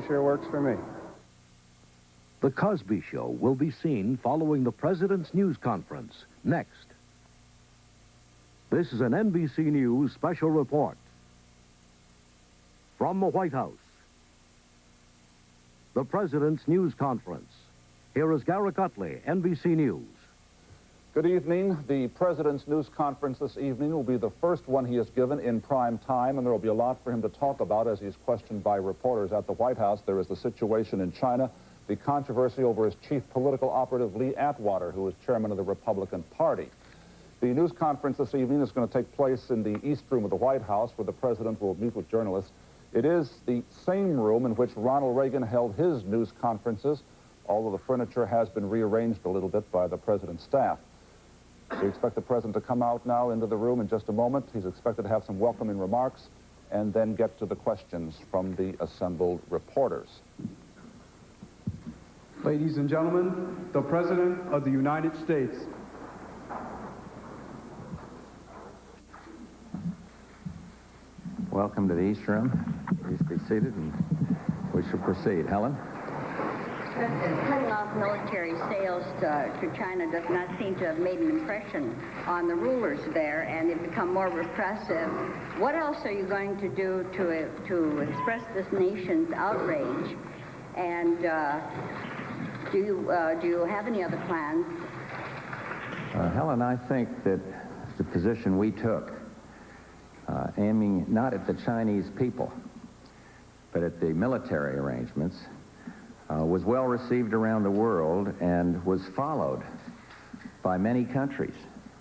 Sure works for me. The Cosby Show will be seen following the President's news conference next. This is an NBC News special report. From the White House, the President's news conference. Here is Garrick Utley, NBC News. Good evening. The President's news conference this evening will be the first one he has given in prime time, and there will be a lot for him to talk about as he's questioned by reporters at the White House. There is the situation in China, the controversy over his chief political operative, Lee Atwater, who is chairman of the Republican Party. The news conference this evening is going to take place in the East Room of the White House, where the President will meet with journalists. It is the same room in which Ronald Reagan held his news conferences, although the furniture has been rearranged a little bit by the President's staff. We expect the President to come out now into the room in just a moment. He's expected to have some welcoming remarks and then get to the questions from the assembled reporters. Ladies and gentlemen, the President of the United States. Welcome to the East Room. Please be seated and we shall proceed. Helen? Cutting off military sales to China does not seem to have made an impression on the rulers there, and they've become more repressive. What else are you going to do to express this nation's outrage? And do you have any other plans? Helen, I think that the position we took, aiming not at the Chinese people, but at the military arrangements, was well received around the world and was followed by many countries.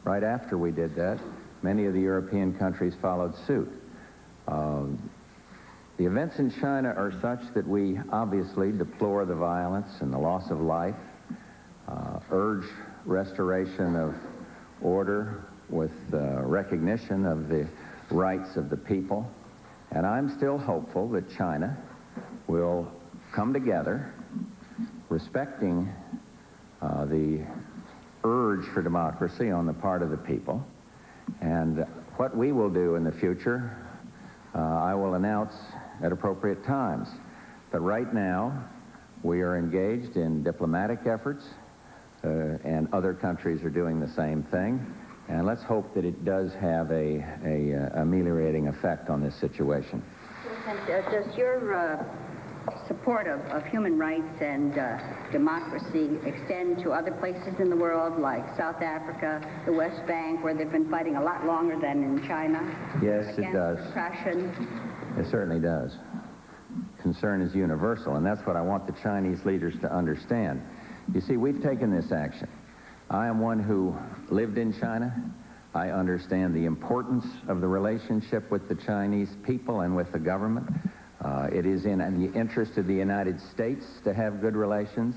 Right after we did that, many of the European countries followed suit. The events in China are such that we obviously deplore the violence and the loss of life, urge restoration of order with recognition of the rights of the people, and I'm still hopeful that China will come together, respecting the urge for democracy on the part of the people. And what we will do in the future, I will announce at appropriate times. But right now, we are engaged in diplomatic efforts, and other countries are doing the same thing. And let's hope that it does have a ameliorating effect on this situation. And does your support of human rights and democracy extend to other places in the world, like South Africa, the West Bank, where they've been fighting a lot longer than in China? Yes, it does. Repression? It certainly does. Concern is universal, and that's what I want the Chinese leaders to understand. You see, we've taken this action. I am one who lived in China. I understand the importance of the relationship with the Chinese people and with the government. It is in the interest of the United States to have good relations,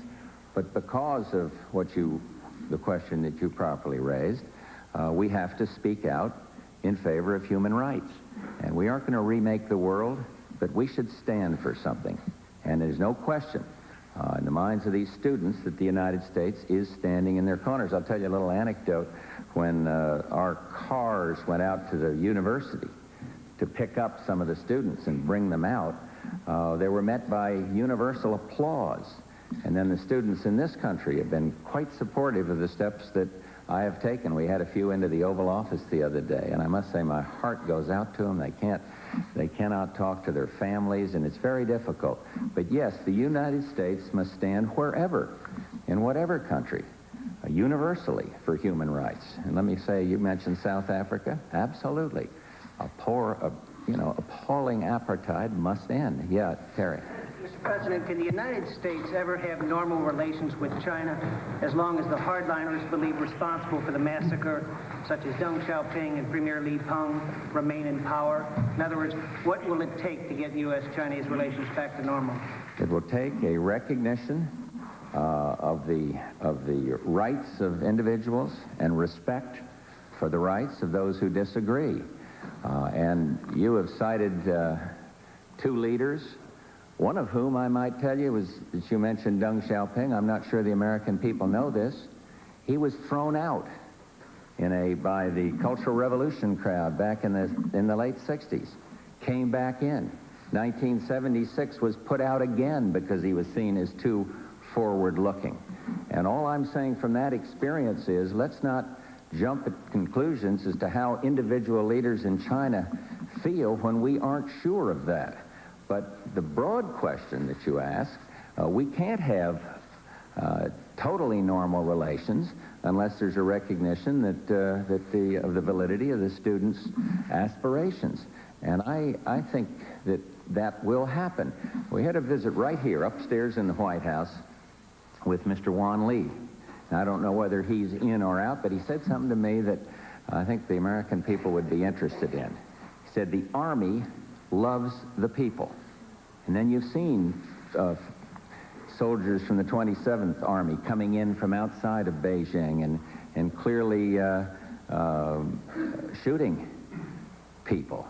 but because of the question that you properly raised, we have to speak out in favor of human rights. And we aren't going to remake the world, but we should stand for something. And there's no question in the minds of these students that the United States is standing in their corners. I'll tell you a little anecdote. When our cars went out to the university to pick up some of the students and bring them out, they were met by universal applause. And then the students in this country have been quite supportive of the steps that I have taken. We had a few into the Oval Office the other day, and I must say my heart goes out to them. They cannot talk to their families, and it's very difficult. But yes, the United States must stand wherever, in whatever country, universally for human rights. And let me say, you mentioned South Africa. Absolutely. Appalling apartheid must end. Yeah, Terry. Mr. President, can the United States ever have normal relations with China as long as the hardliners believed responsible for the massacre, such as Deng Xiaoping and Premier Li Peng, remain in power? In other words, what will it take to get U.S.-Chinese relations back to normal? It will take a recognition of the rights of individuals and respect for the rights of those who disagree. And you have cited two leaders, one of whom I might tell you was, that you mentioned Deng Xiaoping. I'm not sure the American people know this. He was thrown out by the Cultural Revolution crowd back in the late 60s. Came back in. 1976 was put out again because he was seen as too forward-looking. And all I'm saying from that experience is, let's not jump at conclusions as to how individual leaders in China feel when we aren't sure of that. But the broad question that you ask, we can't have totally normal relations unless there's a recognition that, of the validity of the students' aspirations. And I think that that will happen. We had a visit right here upstairs in the White House with Mr. Wan Lee. Now, I don't know whether he's in or out, but he said something to me that I think the American people would be interested in. He said, the Army loves the people. And then you've seen soldiers from the 27th Army coming in from outside of Beijing and clearly shooting people.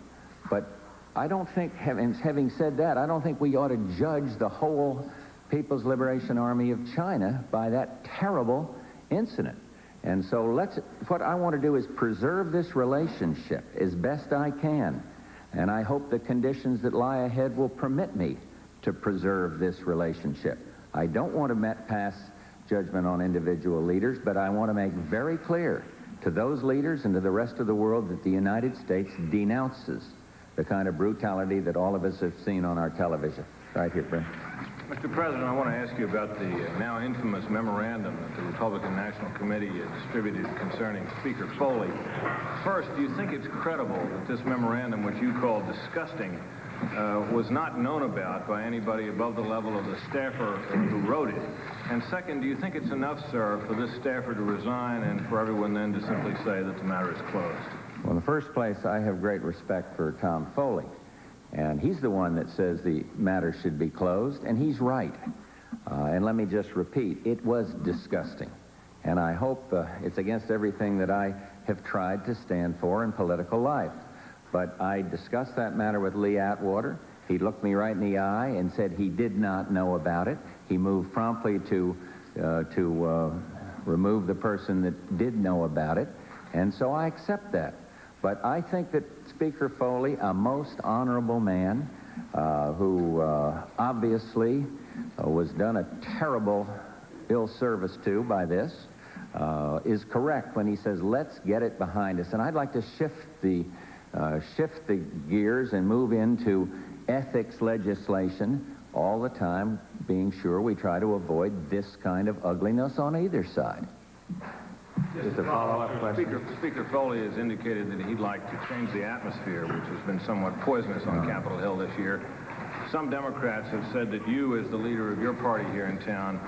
But I don't think, having said that, I don't think we ought to judge the whole People's Liberation Army of China by that terrible incident. And so what I want to do is preserve this relationship as best I can. And I hope the conditions that lie ahead will permit me to preserve this relationship. I don't want to pass judgment on individual leaders, but I want to make very clear to those leaders and to the rest of the world that the United States denounces the kind of brutality that all of us have seen on our television. Right here, Brent. Mr. President, I want to ask you about the now infamous memorandum that the Republican National Committee distributed concerning Speaker Foley. First, do you think it's credible that this memorandum, which you call disgusting, was not known about by anybody above the level of the staffer who wrote it? And second, do you think it's enough, sir, for this staffer to resign and for everyone then to simply say that the matter is closed? Well, in the first place, I have great respect for Tom Foley. And he's the one that says the matter should be closed, and he's right. And let me just repeat, it was disgusting. And I hope it's against everything that I have tried to stand for in political life. But I discussed that matter with Lee Atwater. He looked me right in the eye and said he did not know about it. He moved promptly to remove the person that did know about it. And so I accept that. But I think that Speaker Foley, a most honorable man who obviously was done a terrible ill service to by this, is correct when he says, let's get it behind us. And I'd like to shift the gears and move into ethics legislation all the time, being sure we try to avoid this kind of ugliness on either side. Just a follow-up question. Speaker Foley has indicated that he'd like to change the atmosphere, which has been somewhat poisonous on Capitol Hill this year. Some Democrats have said that you, as the leader of your party here in town,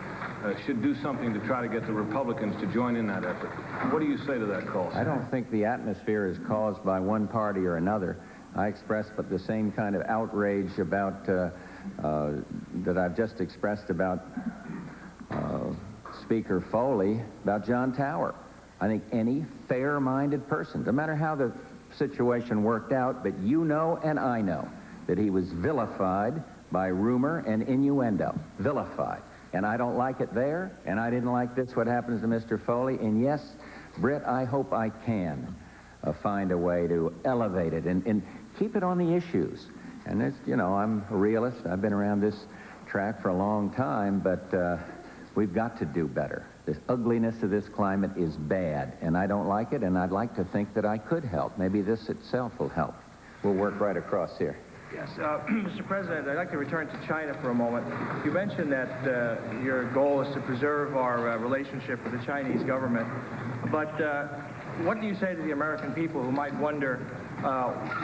should do something to try to get the Republicans to join in that effort. What do you say to that call, sir? I don't think the atmosphere is caused by one party or another. I expressed but the same kind of outrage about that I've just expressed about Speaker Foley, about John Tower. I think any fair-minded person, no matter how the situation worked out, but you know and I know that he was vilified by rumor and innuendo. Vilified. And I don't like it there, and I didn't like this, what happens to Mr. Foley. And yes, Britt, I hope I can find a way to elevate it and keep it on the issues. And it's, you know, I'm a realist. I've been around this track for a long time, but we've got to do better. The ugliness of this climate is bad, and I don't like it, and I'd like to think that I could help. Maybe this itself will help. We'll work right across here. Yes, Mr. President, I'd like to return to China for a moment. You mentioned that your goal is to preserve our relationship with the Chinese government, but what do you say to the American people who might wonder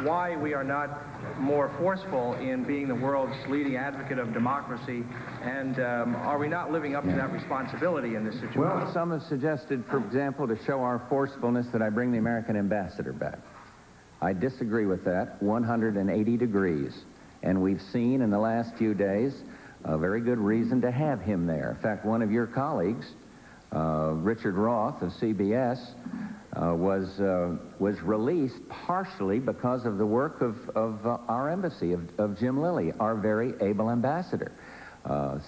why we are not more forceful in being the world's leading advocate of democracy, and are we not living up to that responsibility in this situation? Well, some have suggested, for example, to show our forcefulness, that I bring the American ambassador back. I disagree with that 180 degrees. And we've seen in the last few days a very good reason to have him there. In fact, one of your colleagues, Richard Roth of CBS, was released partially because of the work of our embassy, of Jim Lilly, our very able ambassador.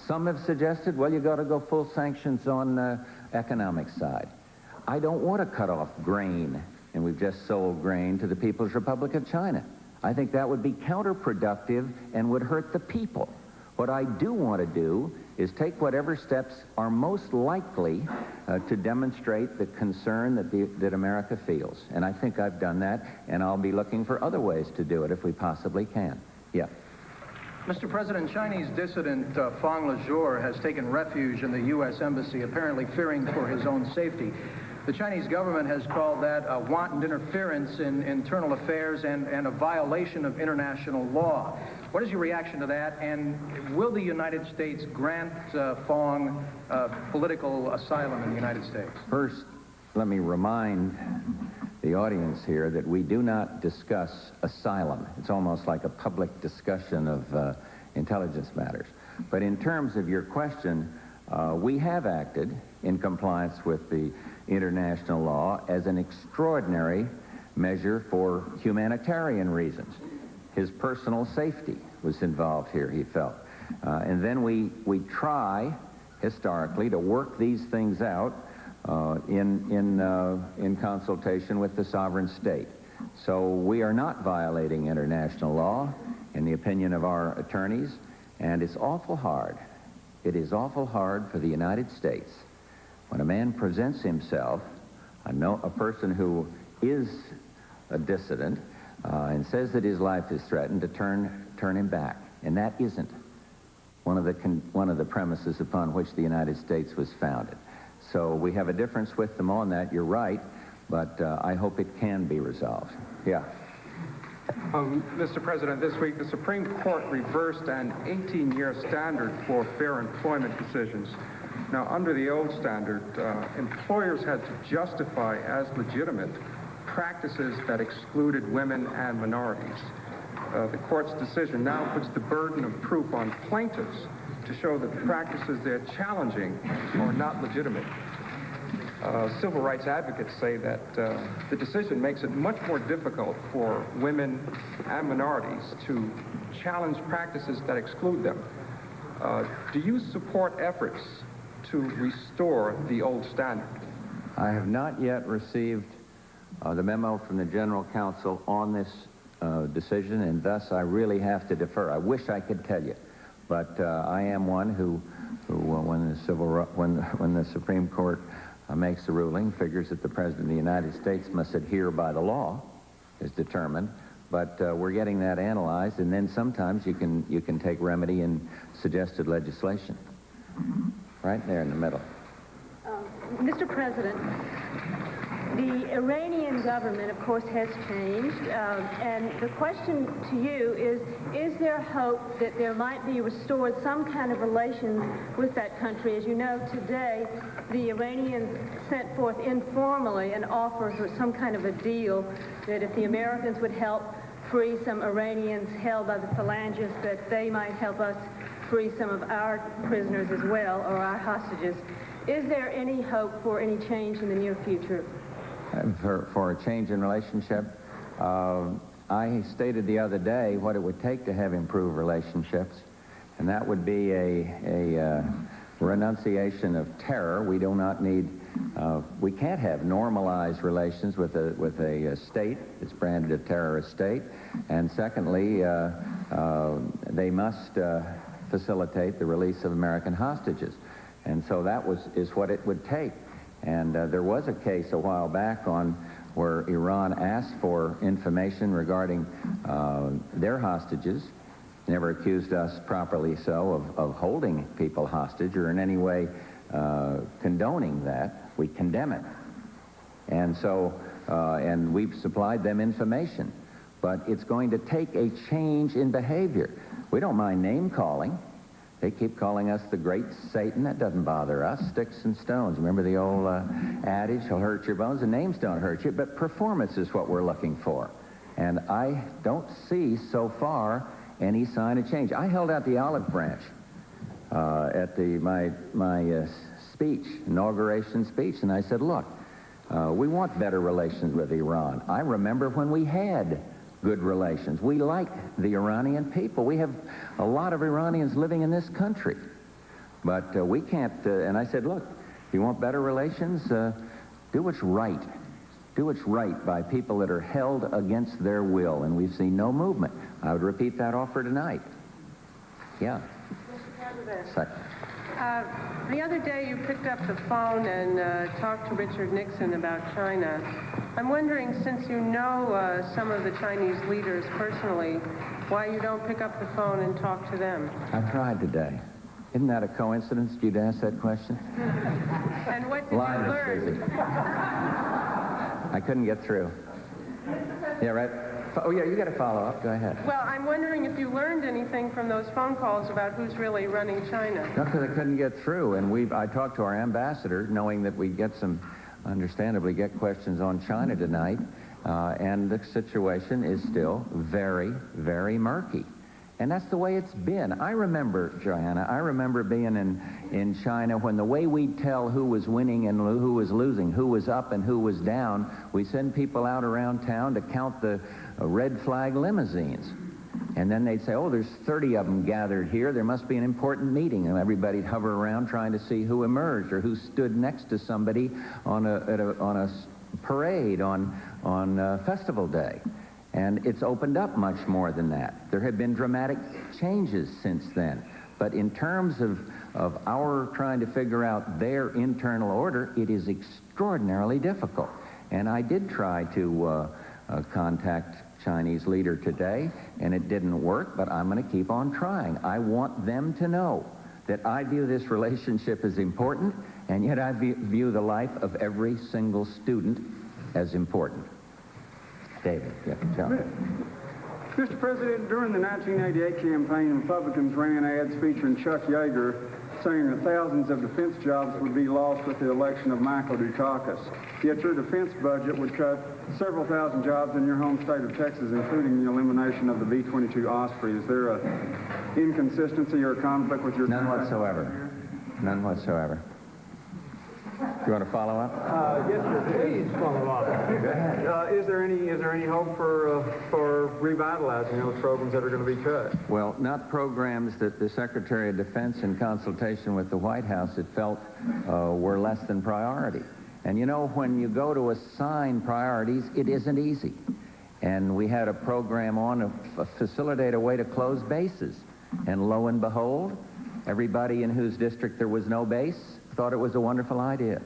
Some have suggested, well, you got to go full sanctions on the economic side. I don't want to cut off grain, and we've just sold grain to the People's Republic of China. I think that would be counterproductive and would hurt the people. What I do want to do is take whatever steps are most likely to demonstrate the concern that America feels. And I think I've done that, and I'll be looking for other ways to do it if we possibly can. Yeah. Mr. President, Chinese dissident Fang Lezhou has taken refuge in the U.S. Embassy, apparently fearing for his own safety. The Chinese government has called that a wanton interference in internal affairs and a violation of international law. What is your reaction to that, and will the United States grant Fang political asylum in the United States? First, let me remind the audience here that we do not discuss asylum. It's almost like a public discussion of intelligence matters. But in terms of your question, we have acted in compliance with the international law as an extraordinary measure for humanitarian reasons. His personal safety was involved here, he felt. And then we try, historically, to work these things out in consultation with the sovereign state. So we are not violating international law, in the opinion of our attorneys, and it's awful hard. It is awful hard for the United States when a man presents himself, a person who is a dissident, and says that his life is threatened, to turn him back. And that isn't one of the premises upon which the United States was founded. So we have a difference with them on that, you're right, but I hope it can be resolved. Yeah. Mr. President, this week the Supreme Court reversed an 18-year standard for fair employment decisions. Now, under the old standard, employers had to justify as legitimate practices that excluded women and minorities. The court's decision now puts the burden of proof on plaintiffs to show that the practices they're challenging are not legitimate. Civil rights advocates say that the decision makes it much more difficult for women and minorities to challenge practices that exclude them. Do you support efforts to restore the old standard? I have not yet received the memo from the General Counsel on this decision, and thus I really have to defer. I wish I could tell you, but I am one who when the Supreme Court makes the ruling, figures that the President of the United States must adhere by the law, is determined. But we're getting that analyzed, and then sometimes you can take remedy in suggested legislation. Right there in the middle. Mr. President, the Iranian government, of course, has changed, and the question to you is there hope that there might be restored some kind of relations with that country? As you know, today, the Iranians sent forth informally an offer for some kind of a deal that if the Americans would help free some Iranians held by the phalangists, that they might help us free some of our prisoners as well, or our hostages. Is there any hope for any change in the near future? For a change in relationship, I stated the other day what it would take to have improved relationships, and that would be a renunciation of terror. We do not need, we can't have normalized relations with a state that's branded a terrorist state, and secondly, they must facilitate the release of American hostages. And so that is what it would take. And there was a case a while back where Iran asked for information regarding their hostages, never accused us properly so of holding people hostage or in any way condoning that. We condemn it. And so, and we've supplied them information. But it's going to take a change in behavior. We don't mind name calling. They keep calling us the great Satan. That doesn't bother us. Sticks and stones. Remember the old adage, he'll hurt your bones. The names don't hurt you, but performance is what we're looking for. And I don't see so far any sign of change. I held out the olive branch at my speech, inauguration speech, and I said, look, we want better relations with Iran. I remember when we had good relations. We like the Iranian people. We have a lot of Iranians living in this country. But we can't, and I said, look, if you want better relations, do what's right. do what's right by people that are held against their will, and we've seen no movement. I would repeat that offer tonight. Yeah. Mr. President. Second. The other day you picked up the phone and talked to Richard Nixon about China. I'm wondering, since you know some of the Chinese leaders personally, why you don't pick up the phone and talk to them. I tried today. Isn't that a coincidence you'd ask that question? And what did Line you was learn? busy. I couldn't get through. Yeah, right? Oh, yeah, you got to follow up. Go ahead. Well, I'm wondering if you learned anything from those phone calls about who's really running China. No, because I couldn't get through, and I talked to our ambassador, knowing that we'd get understandably get questions on China tonight, and the situation is still very, very murky. And that's the way it's been. I remember, Joanna, being in China when the way we'd tell who was winning and who was losing, who was up and who was down, we send people out around town to count the red flag limousines. And then they'd say, oh, there's 30 of them gathered here. There must be an important meeting. And everybody'd hover around trying to see who emerged or who stood next to somebody on a parade on festival day. And it's opened up much more than that. There have been dramatic changes since then. But in terms of our trying to figure out their internal order, it is extraordinarily difficult. And I did try to contact Chinese leader today, and it didn't work, but I'm going to keep on trying. I want them to know that I view this relationship as important, and yet I view the life of every single student as important. David, yeah, John. Mr. President, during the 1988 campaign, Republicans ran ads featuring Chuck Yeager saying that thousands of defense jobs would be lost with the election of Michael Dukakis. Yet your defense budget would cut several thousand jobs in your home state of Texas, including the elimination of the B-22 Osprey. Is there an inconsistency or a conflict with your... None whatsoever. None whatsoever. You want to follow up? Yes, sir. Please follow up. Go ahead. Is there any hope for revitalizing those programs that are going to be cut? Well, not programs that the Secretary of Defense, in consultation with the White House, had felt were less than priority. And you know, when you go to assign priorities, it isn't easy. And we had a program on to facilitate a way to close bases. And lo and behold, everybody in whose district there was no base thought it was a wonderful idea.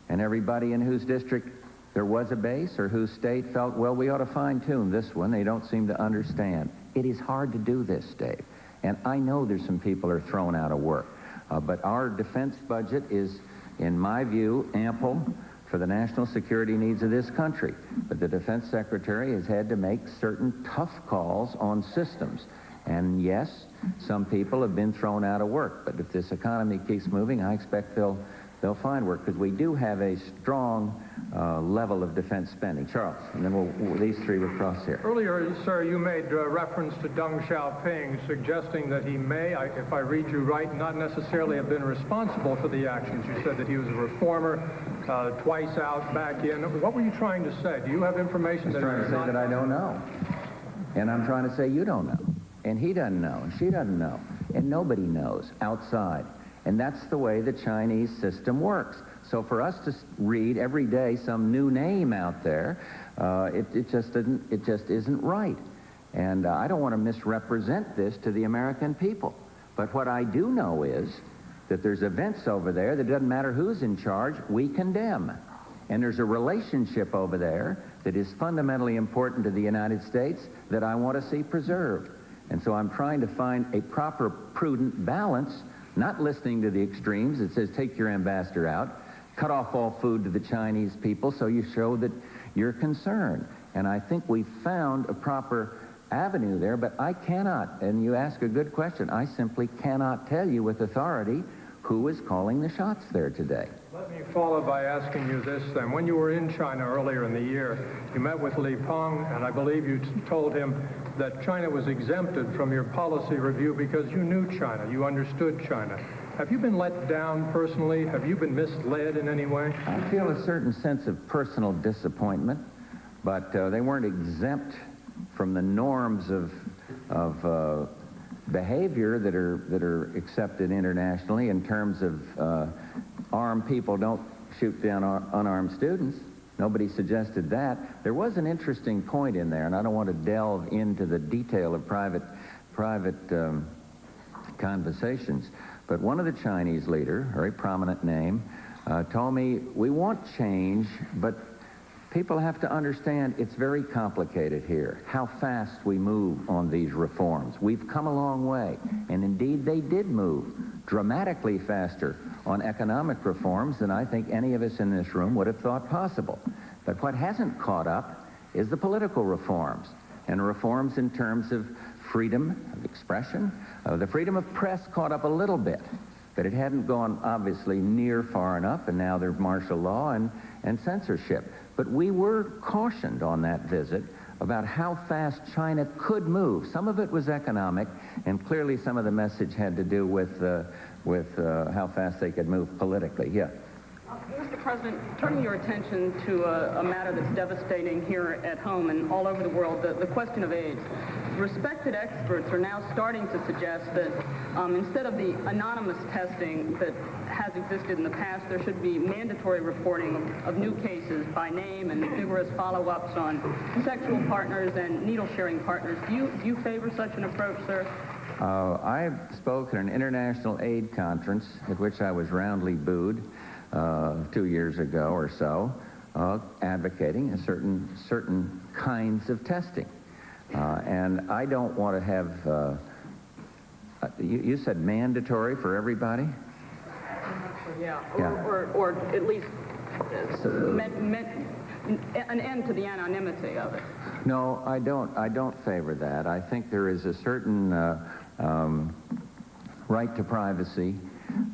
And everybody in whose district there was a base or whose state felt, well, we ought to fine-tune this one. They don't seem to understand. It is hard to do this, Dave. And I know there's some people are thrown out of work. But our defense budget is, in my view, ample for the national security needs of this country. But the Defense Secretary has had to make certain tough calls on systems. And yes, some people have been thrown out of work, but if this economy keeps moving, I expect they'll find work, because we do have a strong level of defense spending. Charles, and then these three will cross here. Earlier, sir, you made reference to Deng Xiaoping, suggesting that he may, if I read you right, not necessarily have been responsible for the actions. You said that he was a reformer, twice out, back in. What were you trying to say? Do you have information that... I'm trying to say that I don't know. And I'm trying to say you don't know. And he doesn't know, and she doesn't know, and nobody knows outside. And that's the way the Chinese system works. So for us to read every day some new name out there, it just isn't right. And I don't want to misrepresent this to the American people. But what I do know is that there's events over there that doesn't matter who's in charge, we condemn. And there's a relationship over there that is fundamentally important to the United States that I want to see preserved. And so I'm trying to find a proper, prudent balance, not listening to the extremes. It says, take your ambassador out, cut off all food to the Chinese people so you show that you're concerned. And I think we found a proper avenue there, but I cannot, and you ask a good question, I simply cannot tell you with authority who is calling the shots there today. Let me follow by asking you this then. When you were in China earlier in the year, you met with Li Peng, and I believe you told him that China was exempted from your policy review because you knew China, you understood China. Have you been let down personally? Have you been misled in any way? I feel a certain sense of personal disappointment, but they weren't exempt from the norms of behavior that are accepted internationally in terms of armed people don't shoot down unarmed students. Nobody suggested that. There was an interesting point in there, and I don't want to delve into the detail of private conversations, but one of the Chinese leader, very prominent name, told me, we want change, but people have to understand it's very complicated here, how fast we move on these reforms. We've come a long way, and indeed they did move dramatically faster on economic reforms than I think any of us in this room would have thought possible. But what hasn't caught up is the political reforms, and reforms in terms of freedom of expression. The freedom of press caught up a little bit, but it hadn't gone obviously near far enough, and now there's martial law and censorship. But we were cautioned on that visit about how fast China could move. Some of it was economic, and clearly some of the message had to do with how fast they could move politically. Yeah. Mr. President, turning your attention to a matter that's devastating here at home and all over the world, the question of AIDS. Respected experts are now starting to suggest that instead of the anonymous testing that has existed in the past, there should be mandatory reporting of new cases by name and vigorous follow-ups on sexual partners and needle-sharing partners. Do you favor such an approach, sir? I spoke at an international aid conference at which I was roundly booed 2 years ago or so, advocating certain kinds of testing. And I don't want to have, you said mandatory for everybody? Yeah, Yeah. or at least an end to the anonymity of it. No, I don't favor that. I think there is a certain right to privacy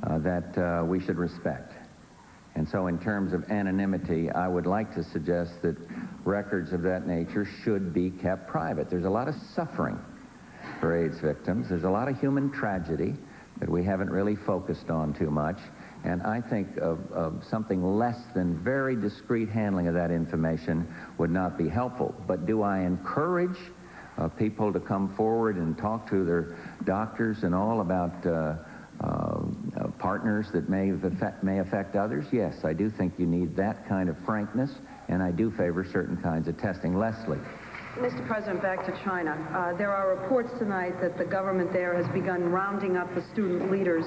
that we should respect. And so in terms of anonymity, I would like to suggest that records of that nature should be kept private. There's a lot of suffering for AIDS victims. There's a lot of human tragedy that we haven't really focused on too much. And I think of something less than very discreet handling of that information would not be helpful. But do I encourage people to come forward and talk to their doctors and all about partners that may affect others? Yes, I do think you need that kind of frankness, and I do favor certain kinds of testing. Leslie. Mr. President, back to China. There are reports tonight that the government there has begun rounding up the student leaders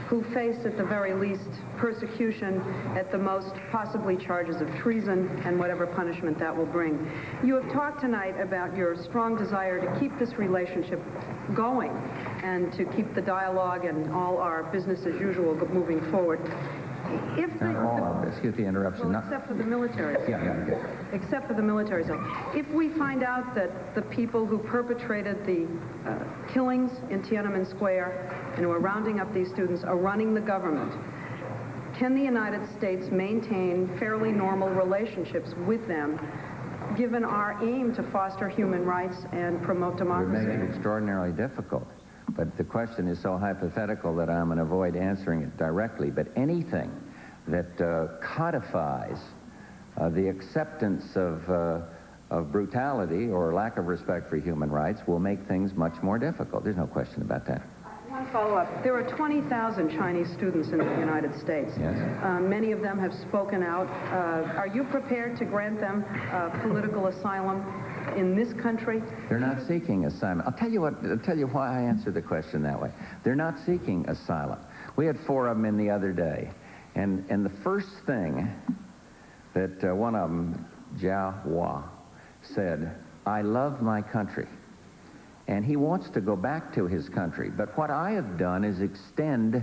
who face, at the very least, persecution, at the most, possibly charges of treason and whatever punishment that will bring. You have talked tonight about your strong desire to keep this relationship going and to keep the dialogue and all our business as usual moving forward. If Not all of this. Excuse the interruption. Well, except for the military. Yeah. Except for the military side. If we find out that the people who perpetrated the killings in Tiananmen Square and who are rounding up these students are running the government, can the United States maintain fairly normal relationships with them, given our aim to foster human rights and promote democracy? It would make it extraordinarily difficult. But the question is so hypothetical that I'm going to avoid answering it directly. But anything that codifies the acceptance of brutality or lack of respect for human rights will make things much more difficult. There's no question about that. One follow-up. There are 20,000 Chinese students in the United States. Yes. Many of them have spoken out. Are you prepared to grant them political asylum in this country? They're not seeking asylum. I'll tell you why I answer the question that way. They're not seeking asylum. We had 4 of them in the other day, and the first thing that one of them, Jia Hua, said, "I love my country." And he wants to go back to his country. But what I have done is extend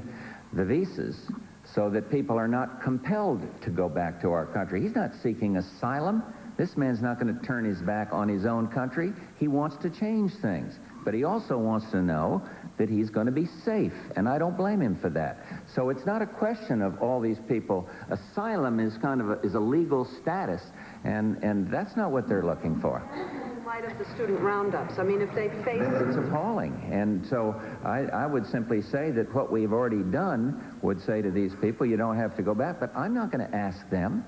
the visas so that people are not compelled to go back to our country. He's not seeking asylum. This man's not going to turn his back on his own country. He wants to change things. But he also wants to know that he's going to be safe, and I don't blame him for that. So it's not a question of all these people. Asylum is kind of a legal status, and that's not what they're looking for. In light of the student roundups, I mean, if they face... It's appalling. And so I would simply say that what we've already done would say to these people, you don't have to go back. But I'm not going to ask them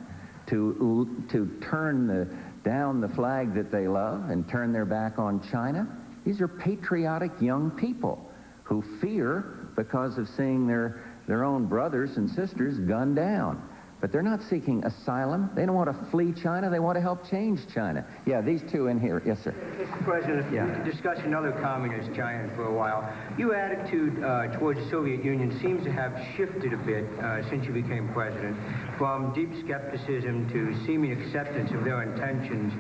to turn down the flag that they love and turn their back on China. These are patriotic young people who fear because of seeing their own brothers and sisters gunned down. But they're not seeking asylum. They don't want to flee China. They want to help change China. Yeah, these two in here. Yes, sir. Mr. President, discussing other communist China for a while, your attitude towards the Soviet Union seems to have shifted a bit since you became president, from deep skepticism to seeming acceptance of their intentions.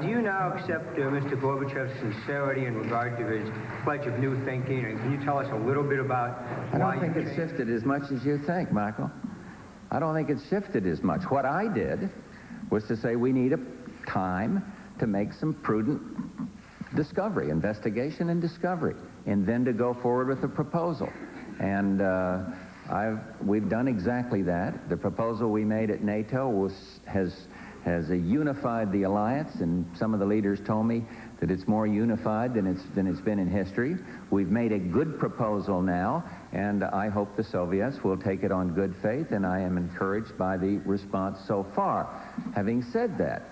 Do you now accept Mr. Gorbachev's sincerity in regard to his pledge of new thinking? And can you tell us a little bit about I why don't think it's shifted as much as you think, Michael. I don't think it's shifted as much. What I did was to say we need a time to make some prudent discovery, investigation and discovery, and then to go forward with a proposal. And we've done exactly that. The proposal we made at NATO has unified the alliance, and some of the leaders told me that it's more unified than it's been in history. We've made a good proposal now, and I hope the Soviets will take it on good faith, and I am encouraged by the response so far. Having said that,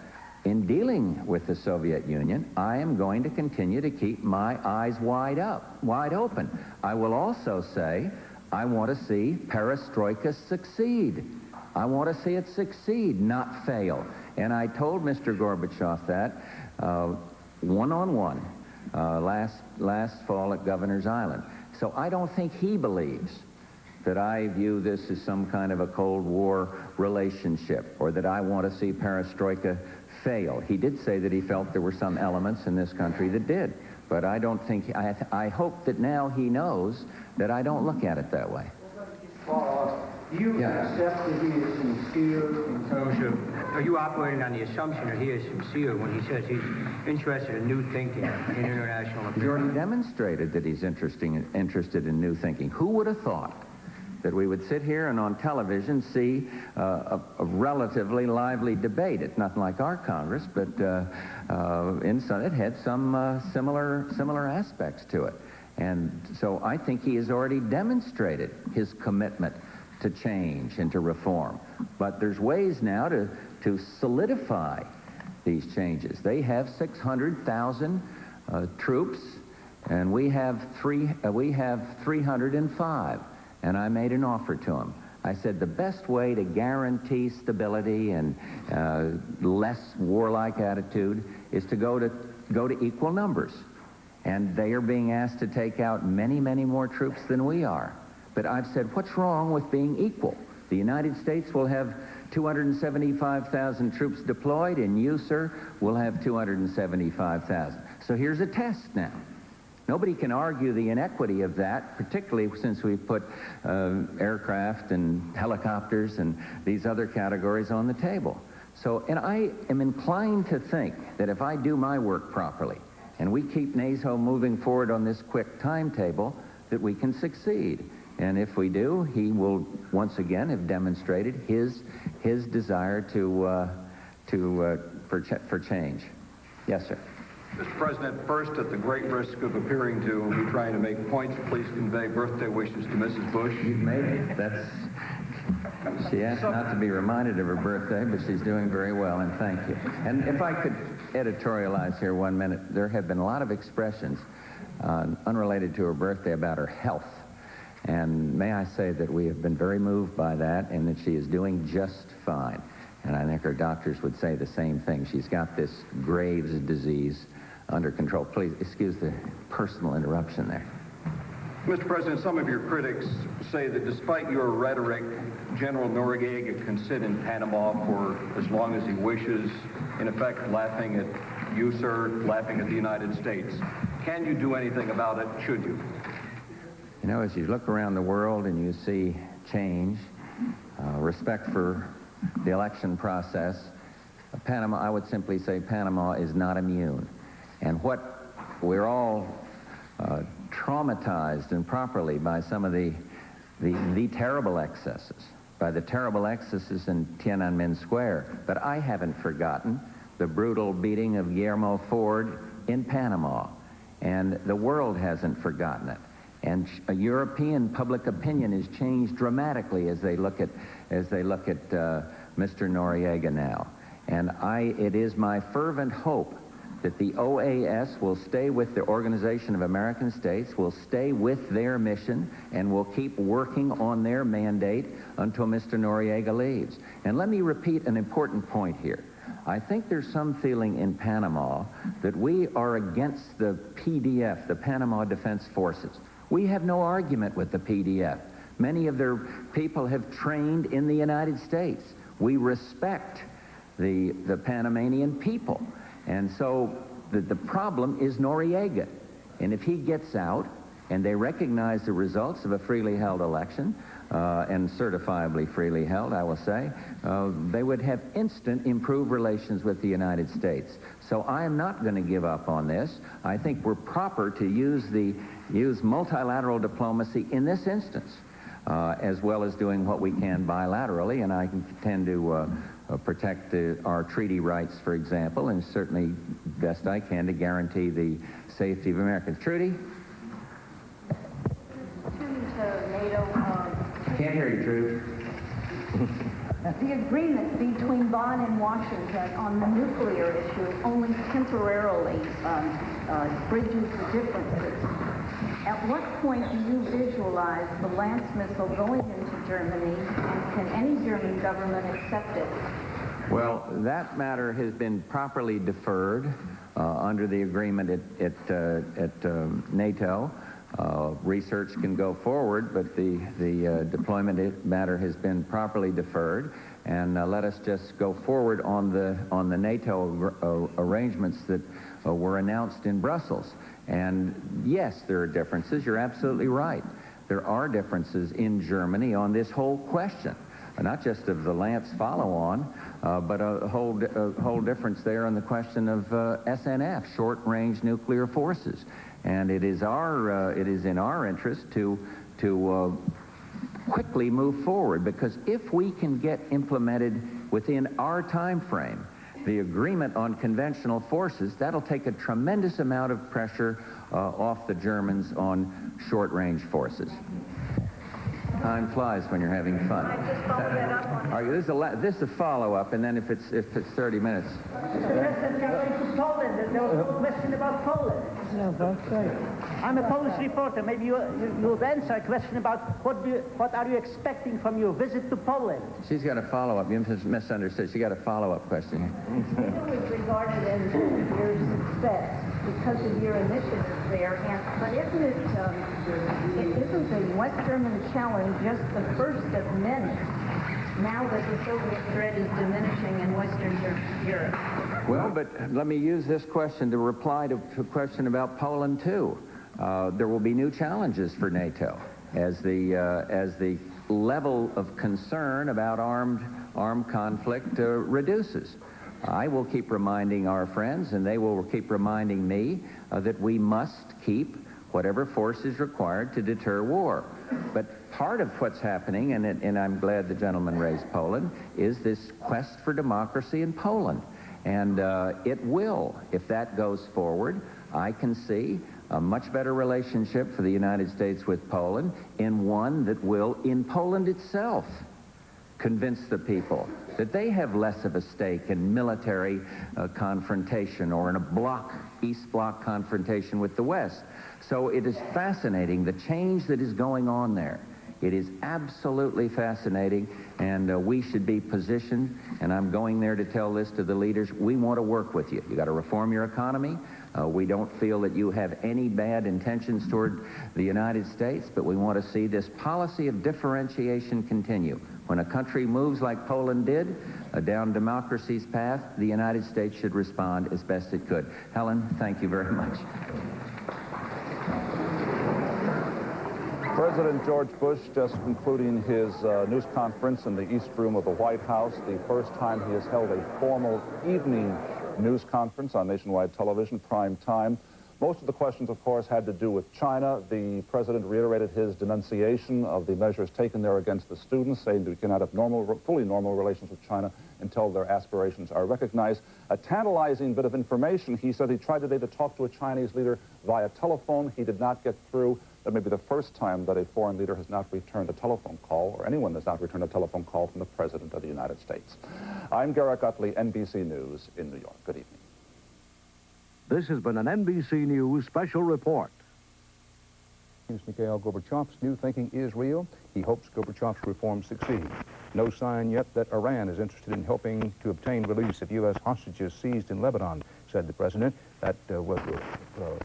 in dealing with the Soviet Union, I am going to continue to keep my eyes wide open. I will also say I want to see perestroika succeed. I want to see it succeed, not fail. And I told Mr. Gorbachev that one-on-one last fall at Governor's Island. So I don't think he believes that I view this as some kind of a Cold War relationship or that I want to see perestroika fail. He did say that he felt there were some elements in this country that did. But I don't think, I hope that now he knows that I don't look at it that way. Do you accept that he is sincere in terms of, are you operating on the assumption that he is sincere when he says he's interested in new thinking in international affairs? He's already demonstrated that he's interested in new thinking. Who would have thought that we would sit here and on television see a relatively lively debate? It's nothing like our Congress, but it had some similar aspects to it. And so I think he has already demonstrated his commitment to change and to reform. But there's ways now to solidify these changes. They have 600,000 troops, and we have 305. And I made an offer to him. I said the best way to guarantee stability and less warlike attitude is to go to equal numbers. And they are being asked to take out many, many more troops than we are. But I've said, what's wrong with being equal? The United States will have 275,000 troops deployed, and you, sir, will have 275,000. So here's a test now. Nobody can argue the inequity of that, particularly since we've put aircraft and helicopters and these other categories on the table. So, and I am inclined to think that if I do my work properly, and we keep NATO moving forward on this quick timetable, that we can succeed. And if we do, he will once again have demonstrated his desire for change. Yes, sir. Mr. President, first, at the great risk of appearing to be trying to make points, please convey birthday wishes to Mrs. Bush. You've made it. She asked not to be reminded of her birthday, but she's doing very well, and thank you. And if I could editorialize here 1 minute, there have been a lot of expressions unrelated to her birthday about her health. And may I say that we have been very moved by that and that she is doing just fine. And I think her doctors would say the same thing. She's got this Graves' disease under control. Please excuse the personal interruption there. Mr. President, some of your critics say that despite your rhetoric, General Noriega can sit in Panama for as long as he wishes, in effect laughing at you, sir, laughing at the United States. Can you do anything about it, should you? You know, as you look around the world and you see change, respect for the election process, Panama, I would simply say Panama is not immune. And what we're all traumatized improperly by some of the terrible excesses, by the terrible excesses in Tiananmen Square. But I haven't forgotten the brutal beating of Guillermo Ford in Panama. And the world hasn't forgotten it. And European public opinion has changed dramatically as they look at Mr. Noriega now. And it is my fervent hope that the OAS will stay with the Organization of American States, will stay with their mission, and will keep working on their mandate until Mr. Noriega leaves. And let me repeat an important point here. I think there's some feeling in Panama that we are against the PDF, the Panama Defense Forces. We have no argument with the PDF. Many of their people have trained in the United States. We respect the Panamanian people. And so the problem is Noriega. And if he gets out and they recognize the results of a freely held election, and certifiably freely held, I will say, they would have instant improved relations with the United States. So I am not going to give up on this. I think we're proper to use multilateral diplomacy in this instance, as well as doing what we can bilaterally, and I intend to protect our treaty rights, for example, and certainly best I can to guarantee the safety of Americans. Trudy? Turning to NATO, Can't hear you, Trudy. the agreement between Bonn and Washington on the nuclear issue only temporarily bridges the differences. At what point do you visualize the Lance missile going into Germany, and can any German government accept it? Well, that matter has been properly deferred under the agreement at NATO. Research can go forward, but the deployment matter has been properly deferred, and let us just go forward on the NATO arrangements that were announced in Brussels. And yes, there are differences. You're absolutely right. There are differences in Germany on this whole question, not just of the Lance follow-on, but a whole difference there on the question of SNF, short-range nuclear forces. And it is in our interest to quickly move forward, because if we can get implemented within our time frame the agreement on conventional forces, that'll take a tremendous amount of pressure off the Germans on short-range forces. Time flies when you're having fun. I just follow that up on This is a follow-up, and then if it's 30 minutes. Mr. President, going to Poland. There was no question about Poland. Yeah, that's right. I'm a Polish reporter. Maybe you'll answer a question about what are you expecting from your visit to Poland? She's got a follow-up. You misunderstood. She got a follow-up question. It was regarded as your success because of your initiatives there, but isn't the West German challenge just the first of many now that the Soviet threat is diminishing in Western Europe? Well, but let me use this question to reply to a question about Poland, too. There will be new challenges for NATO as the level of concern about armed conflict reduces. I will keep reminding our friends, and they will keep reminding me, that we must keep whatever force is required to deter war. But part of what's happening, and I'm glad the gentleman raised Poland, is this quest for democracy in Poland. And it will, if that goes forward, I can see a much better relationship for the United States with Poland, in one that will, in Poland itself, convince the people that they have less of a stake in military confrontation or in a East Bloc confrontation with the West. So it is fascinating, the change that is going on there. It is absolutely fascinating, and we should be positioned, and I'm going there to tell this to the leaders, we want to work with you. You got to reform your economy. We don't feel that you have any bad intentions toward the United States, but we want to see this policy of differentiation continue. When a country moves like Poland did, down democracy's path, the United States should respond as best it could. Helen, thank you very much. President George Bush just concluding his news conference in the East Room of the White House, the first time he has held a formal evening news conference on nationwide television, prime time. Most of the questions, of course, had to do with China. The president reiterated his denunciation of the measures taken there against the students, saying that we cannot have fully normal relations with China until their aspirations are recognized. A tantalizing bit of information. He said he tried today to talk to a Chinese leader via telephone. He did not get through. That may be the first time that a foreign leader has not returned a telephone call, or anyone has not returned a telephone call from the President of the United States. I'm Garrett Gutley, NBC News in New York. Good evening. This has been an NBC News special report. Mikhail Gorbachev's new thinking is real. He hopes Gorbachev's reforms succeed. No sign yet that Iran is interested in helping to obtain release of U.S. hostages seized in Lebanon, said the president. That was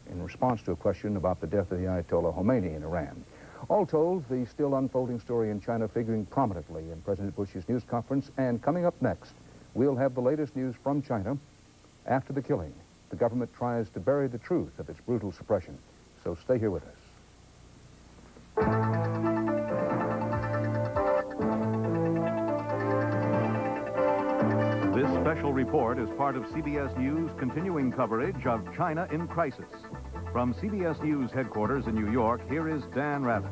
in response to a question about the death of the Ayatollah Khomeini in Iran. All told, the still unfolding story in China figuring prominently in President Bush's news conference. And coming up next, we'll have the latest news from China. After the killing, the government tries to bury the truth of its brutal suppression. So stay here with us. This special report is part of CBS News' continuing coverage of China in crisis. From CBS News headquarters in New York, here is Dan Rather.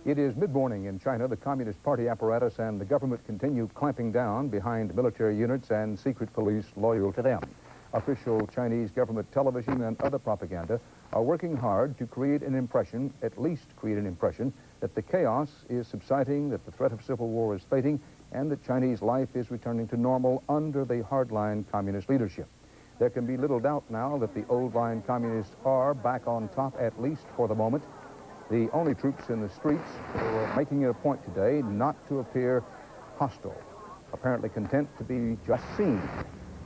It is mid-morning in China. The Communist Party apparatus and the government continue clamping down behind military units and secret police loyal to them. Official Chinese government television and other propaganda are working hard to create an impression, at least create an impression, that the chaos is subsiding, that the threat of civil war is fading, and that Chinese life is returning to normal under the hardline communist leadership. There can be little doubt now that the old-line communists are back on top, at least for the moment. The only troops in the streets were making it a point today not to appear hostile, apparently content to be just seen.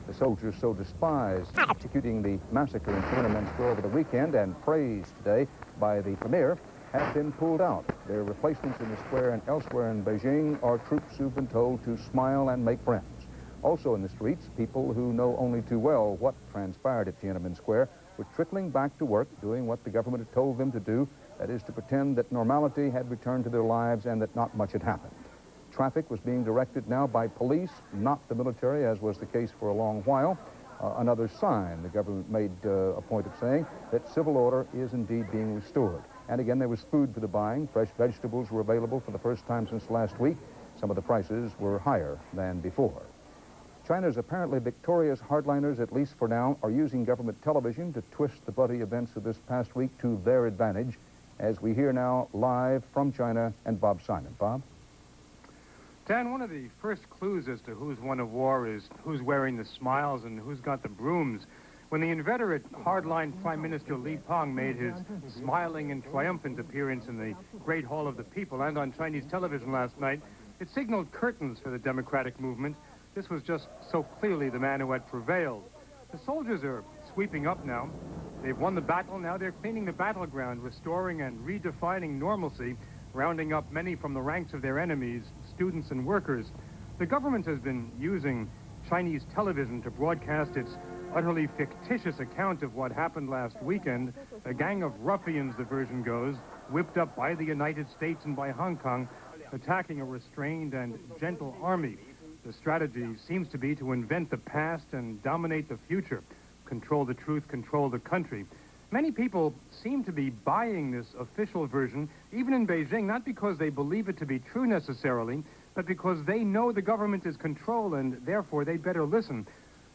The soldiers so despised executing the massacre in Tiananmen Square over the weekend and praised today by the premier have been pulled out. Their replacements in the square and elsewhere in Beijing are troops who've been told to smile and make friends. Also in the streets, people who know only too well what transpired at Tiananmen Square were trickling back to work, doing what the government had told them to do, that is to pretend that normality had returned to their lives and that not much had happened. Traffic was being directed now by police, not the military, as was the case for a long while. Another sign the government made a point of saying that civil order is indeed being restored. And again, there was food for the buying. Fresh vegetables were available for the first time since last week. Some of the prices were higher than before. China's apparently victorious hardliners, at least for now, are using government television to twist the bloody events of this past week to their advantage, as we hear now live from China and Bob Simon. Bob? Dan, one of the first clues as to who's won a war is who's wearing the smiles and who's got the brooms. When the inveterate hardline Prime Minister Li Peng made his smiling and triumphant appearance in the Great Hall of the People and on Chinese television last night, it signaled curtains for the democratic movement. This was just so clearly the man who had prevailed. The soldiers are sweeping up now. They've won the battle. Now they're cleaning the battleground, restoring and redefining normalcy, rounding up many from the ranks of their enemies, students and workers. The government has been using Chinese television to broadcast its utterly fictitious account of what happened last weekend. A gang of ruffians, the version goes, whipped up by the United States and by Hong Kong, attacking a restrained and gentle army. The strategy seems to be to invent the past and dominate the future, control the truth, control the country. Many people seem to be buying this official version, even in Beijing, not because they believe it to be true necessarily, but because they know the government is control and therefore they'd better listen.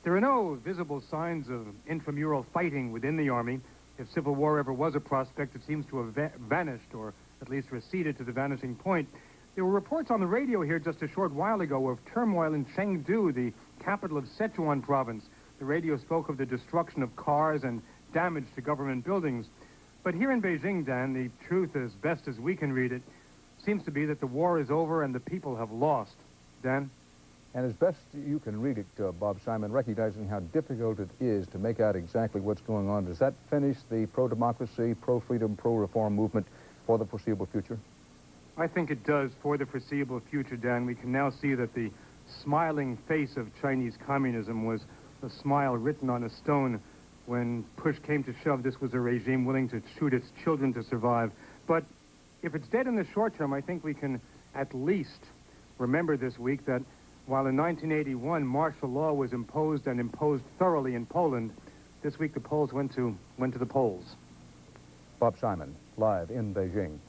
There are no visible signs of intramural fighting within the army. If civil war ever was a prospect, it seems to have vanished, or at least receded to the vanishing point. There were reports on the radio here just a short while ago of turmoil in Chengdu, the capital of Sichuan province. The radio spoke of the destruction of cars and damage to government buildings. But here in Beijing, Dan, the truth, as best as we can read it, seems to be that the war is over and the people have lost. Dan? And as best you can read it, Bob Simon, recognizing how difficult it is to make out exactly what's going on, does that finish the pro-democracy, pro-freedom, pro-reform movement for the foreseeable future? I think it does for the foreseeable future, Dan. We can now see that the smiling face of Chinese communism was a smile written on a stone. When push came to shove, this was a regime willing to shoot its children to survive. But if it's dead in the short term, I think we can at least remember this week that while in 1981 martial law was imposed and imposed thoroughly in Poland, this week the Poles went to the polls. Bob Simon, live in Beijing.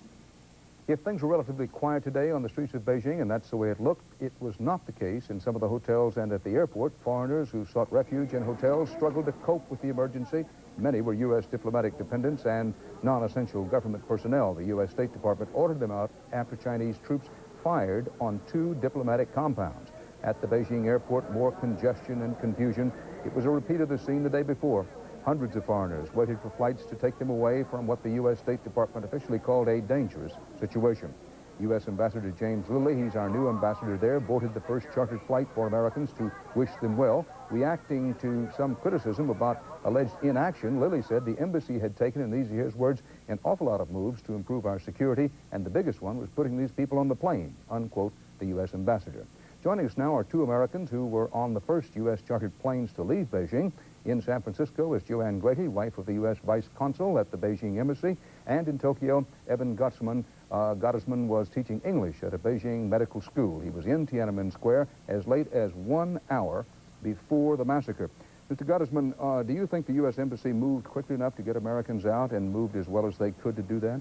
If things were relatively quiet today on the streets of Beijing, and that's the way it looked, it was not the case in some of the hotels and at the airport. Foreigners who sought refuge in hotels struggled to cope with the emergency. Many were U.S. diplomatic dependents and non-essential government personnel. The U.S. State Department ordered them out after Chinese troops fired on 2 diplomatic compounds. At the Beijing airport, more congestion and confusion. It was a repeat of the scene the day before. Hundreds of foreigners waited for flights to take them away from what the U.S. State Department officially called a dangerous situation. U.S. Ambassador James Lilly, he's our new ambassador there, boarded the first chartered flight for Americans to wish them well. Reacting to some criticism about alleged inaction, Lilly said the embassy had taken, in these are his words, an awful lot of moves to improve our security, and the biggest one was putting these people on the plane, unquote, the U.S. ambassador. Joining us now are two Americans who were on the first U.S. chartered planes to leave Beijing. In San Francisco is Joanne Grady, wife of the U.S. Vice Consul at the Beijing Embassy. And in Tokyo, Evan Gottesman. Gottesman was teaching English at a Beijing medical school. He was in Tiananmen Square as late as 1 hour before the massacre. Mr. Gottesman, do you think the U.S. Embassy moved quickly enough to get Americans out and moved as well as they could to do that?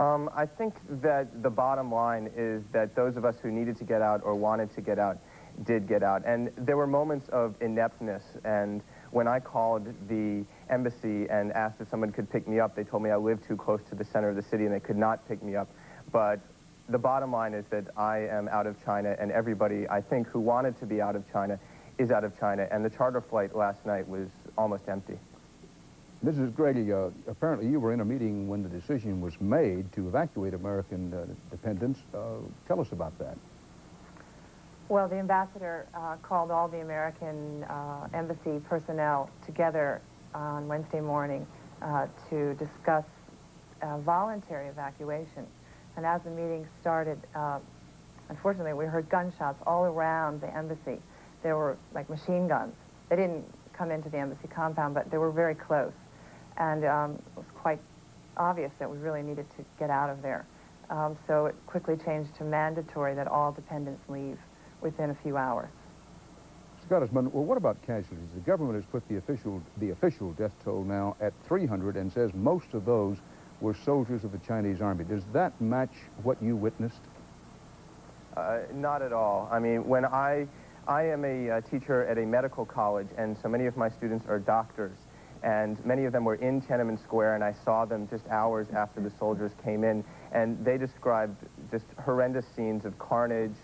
I think that the bottom line is that those of us who needed to get out or wanted to get out did get out. And there were moments of ineptness, and when I called the embassy and asked if someone could pick me up, they told me I lived too close to the center of the city and they could not pick me up. But the bottom line is that I am out of China, and everybody, I think, who wanted to be out of China is out of China, and the charter flight last night was almost empty. Mrs. Grady, apparently you were in a meeting when the decision was made to evacuate American dependents. Tell us about that. Well, the ambassador called all the American embassy personnel together on Wednesday morning to discuss voluntary evacuation. And as the meeting started, unfortunately, we heard gunshots all around the embassy. There were like machine guns. They didn't come into the embassy compound, but they were very close. And it was quite obvious that we really needed to get out of there. So it quickly changed to mandatory that all dependents leave within a few hours. Mr. Gottesman, well, what about casualties? The government has put the official death toll now at 300 and says most of those were soldiers of the Chinese army. Does that match what you witnessed? Not at all. I mean, when I am a teacher at a medical college, and so many of my students are doctors, and many of them were in Tiananmen Square, and I saw them just hours after the soldiers came in, and they described just horrendous scenes of carnage.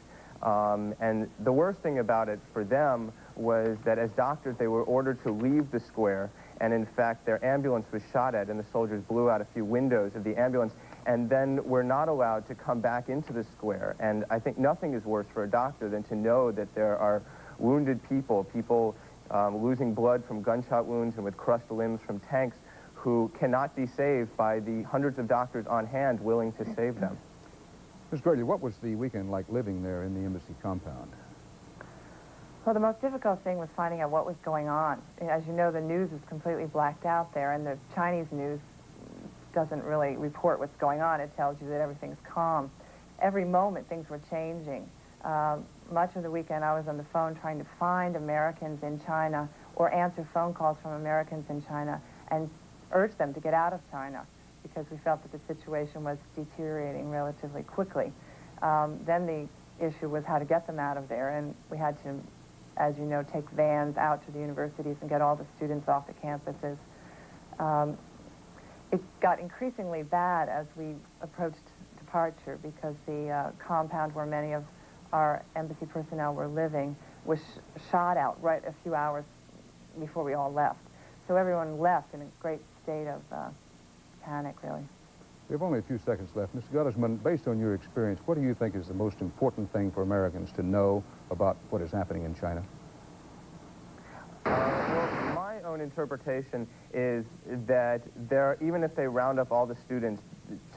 And the worst thing about it for them was that as doctors, they were ordered to leave the square, and in fact, their ambulance was shot at, and the soldiers blew out a few windows of the ambulance, and then were not allowed to come back into the square. And I think nothing is worse for a doctor than to know that there are wounded people, losing blood from gunshot wounds and with crushed limbs from tanks, who cannot be saved by the hundreds of doctors on hand willing to save them. Ms. Grady, what was the weekend like living there in the embassy compound? Well, the most difficult thing was finding out what was going on. As you know, the news is completely blacked out there, and the Chinese news doesn't really report what's going on. It tells you that everything's calm. Every moment, things were changing. Much of the weekend, I was on the phone trying to find Americans in China or answer phone calls from Americans in China and urge them to get out of China, because we felt that the situation was deteriorating relatively quickly. Then the issue was how to get them out of there, and we had to, as you know, take vans out to the universities and get all the students off the campuses. It got increasingly bad as we approached departure, because the compound where many of our embassy personnel were living was shot out right a few hours before we all left. So everyone left in a great state of panic, really. We have only a few seconds left. Mr. Gottesman, based on your experience, what do you think is the most important thing for Americans to know about what is happening in China? Well, my own interpretation is that even if they round up all the students,